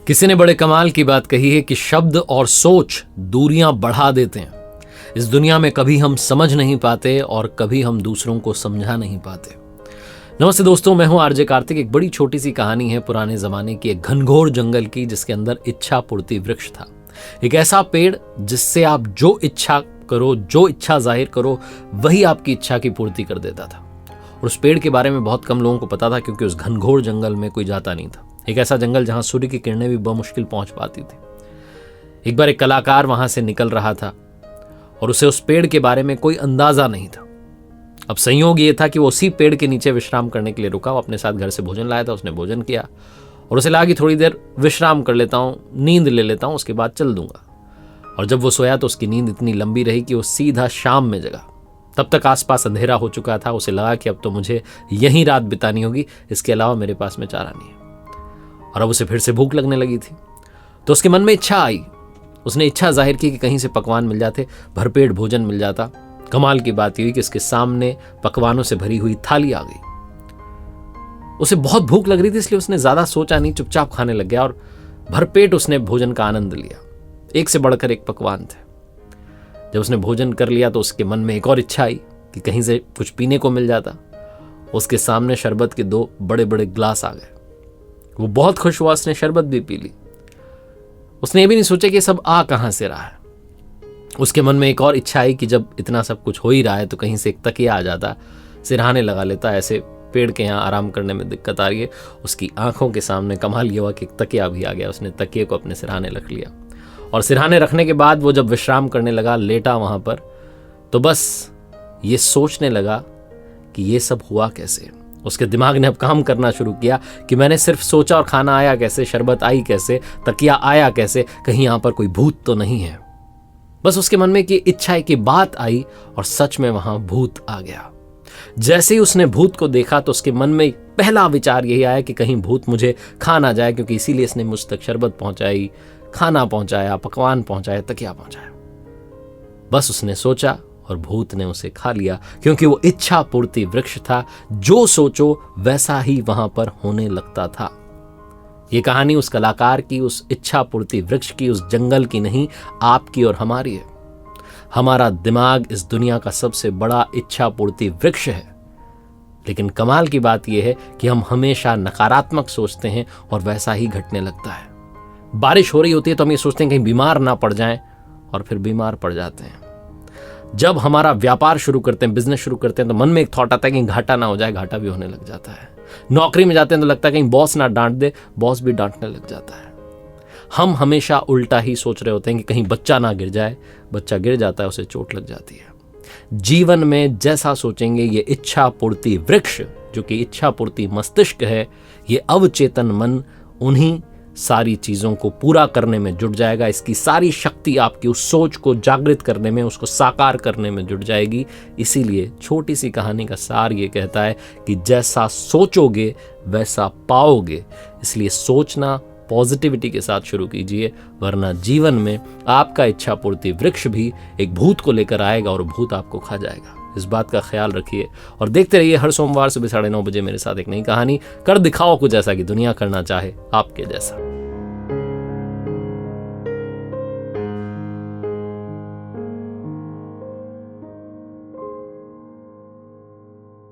किसी ने बड़े कमाल की बात कही है कि शब्द और सोच दूरियां बढ़ा देते हैं। इस दुनिया में कभी हम समझ नहीं पाते और कभी हम दूसरों को समझा नहीं पाते। नमस्ते दोस्तों, मैं हूं आरजे कार्तिक। एक बड़ी छोटी सी कहानी है पुराने जमाने की, एक घनघोर जंगल की, जिसके अंदर इच्छा पूर्ति वृक्ष था। एक ऐसा पेड़ जिससे आप जो इच्छा करो, जो इच्छा जाहिर करो, वही आपकी इच्छा की पूर्ति कर देता था। और उस पेड़ के बारे में बहुत कम लोगों को पता था, क्योंकि उस घनघोर जंगल में कोई जाता नहीं था। एक ऐसा जंगल जहां सूर्य की किरणें भी बमुश्किल पहुंच पाती थी। एक बार एक कलाकार वहां से निकल रहा था और उसे उस पेड़ के बारे में कोई अंदाजा नहीं था। अब संयोग ये था कि वो उसी पेड़ के नीचे विश्राम करने के लिए रुका। वो अपने साथ घर से भोजन लाया था, उसने भोजन किया और उसे लगा कि थोड़ी देर विश्राम कर लेता हूँ, नींद ले लेता हूँ, उसके बाद चल दूंगा। और जब वो सोया तो उसकी नींद इतनी लंबी रही कि वो सीधा शाम में जगा। तब तक आसपास अंधेरा हो चुका था। उसे लगा कि अब तो मुझे यहीं रात बितानी होगी, इसके अलावा मेरे पास में चारा नहीं है। और अब उसे फिर से भूख लगने लगी थी, तो उसके मन में इच्छा आई। उसने इच्छा जाहिर की कि कहीं से पकवान मिल जाते, भरपेट भोजन मिल जाता। कमाल की बात यह हुई कि उसके सामने पकवानों से भरी हुई थाली आ गई। उसे बहुत भूख लग रही थी, इसलिए उसने ज्यादा सोचा नहीं, चुपचाप खाने लग गया और भरपेट उसने भोजन का आनंद लिया। एक से बढ़कर एक पकवान थे। जब उसने भोजन कर लिया तो उसके मन में एक और इच्छा आई कि कहीं से कुछ पीने को मिल जाता। उसके सामने शरबत के 2 बड़े बड़े ग्लास आ गए। वो बहुत खुश हुआ, उसने शरबत भी पी ली। उसने ये भी नहीं सोचा कि सब आ कहां से रहा है। उसके मन में एक और इच्छा आई कि जब इतना सब कुछ हो ही रहा है तो कहीं से एक तकिया आ जाता, सिरहाने लगा लेता। ऐसे पेड़ के यहाँ आराम करने में दिक्कत आ रही है। उसकी आंखों के सामने कमाल ये हुआ कि एक तकिया भी आ गया। उसने तकिए को अपने सिरहाने रख लिया और सिरहाने रखने के बाद वो जब विश्राम करने लगा, लेटा वहां पर, तो बस ये सोचने लगा कि ये सब हुआ कैसे। उसके दिमाग ने अब काम करना शुरू किया कि मैंने सिर्फ सोचा और खाना आया कैसे, शरबत आई कैसे, तकिया आया कैसे, कहीं यहां पर कोई भूत तो नहीं है। बस उसके मन में कि इच्छा है कि बात आई और सच में वहां भूत आ गया। जैसे ही उसने भूत को देखा तो उसके मन में पहला विचार यही आया कि कहीं भूत मुझे खा ना जाए, क्योंकि इसीलिए इसने मुझ तक शरबत पहुंचाई, खाना पहुंचाया, पकवान पहुंचाया, तकिया पहुंचाया। बस उसने सोचा और भूत ने उसे खा लिया, क्योंकि वो इच्छा पूर्ति वृक्ष था। जो सोचो वैसा ही वहां पर होने लगता था। ये कहानी उस कलाकार की, उस इच्छा पूर्ति वृक्ष की, उस जंगल की नहीं, आपकी और हमारी है। हमारा दिमाग इस दुनिया का सबसे बड़ा इच्छा पूर्ति वृक्ष है। लेकिन कमाल की बात यह है कि हम हमेशा नकारात्मक सोचते हैं और वैसा ही घटने लगता है। बारिश हो रही होती है तो हम ये सोचते हैं कहीं बीमार ना पड़ जाएं, और फिर बीमार पड़ जाते हैं। जब हमारा व्यापार शुरू करते हैं, बिजनेस शुरू करते हैं, तो मन में एक थॉट आता है कि घाटा ना हो जाए, घाटा भी होने लग जाता है। नौकरी में जाते हैं तो लगता है कहीं बॉस ना डांट दे, बॉस भी डांटने लग जाता है। हम हमेशा उल्टा ही सोच रहे होते हैं कि कहीं बच्चा ना गिर जाए, बच्चा गिर जाता है, उसे चोट लग जाती है। जीवन में जैसा सोचेंगे, ये इच्छा पूर्ति वृक्ष, जो कि इच्छा पूर्ति मस्तिष्क है, ये अवचेतन मन उन्हीं सारी चीजों को पूरा करने में जुट जाएगा। इसकी सारी शक्ति आपकी उस सोच को जागृत करने में, उसको साकार करने में जुट जाएगी। इसीलिए छोटी सी कहानी का सार ये कहता है कि जैसा सोचोगे वैसा पाओगे। इसलिए सोचना पॉजिटिविटी के साथ शुरू कीजिए, वरना जीवन में आपका इच्छा पूर्ति वृक्ष भी एक भूत को लेकर आएगा और भूत आपको खा जाएगा। इस बात का ख्याल रखिए और देखते रहिए हर सोमवार सुबह 9:30 बजे मेरे साथ एक नई कहानी। कर दिखाओ कुछ ऐसा कि दुनिया करना चाहे आपके जैसा।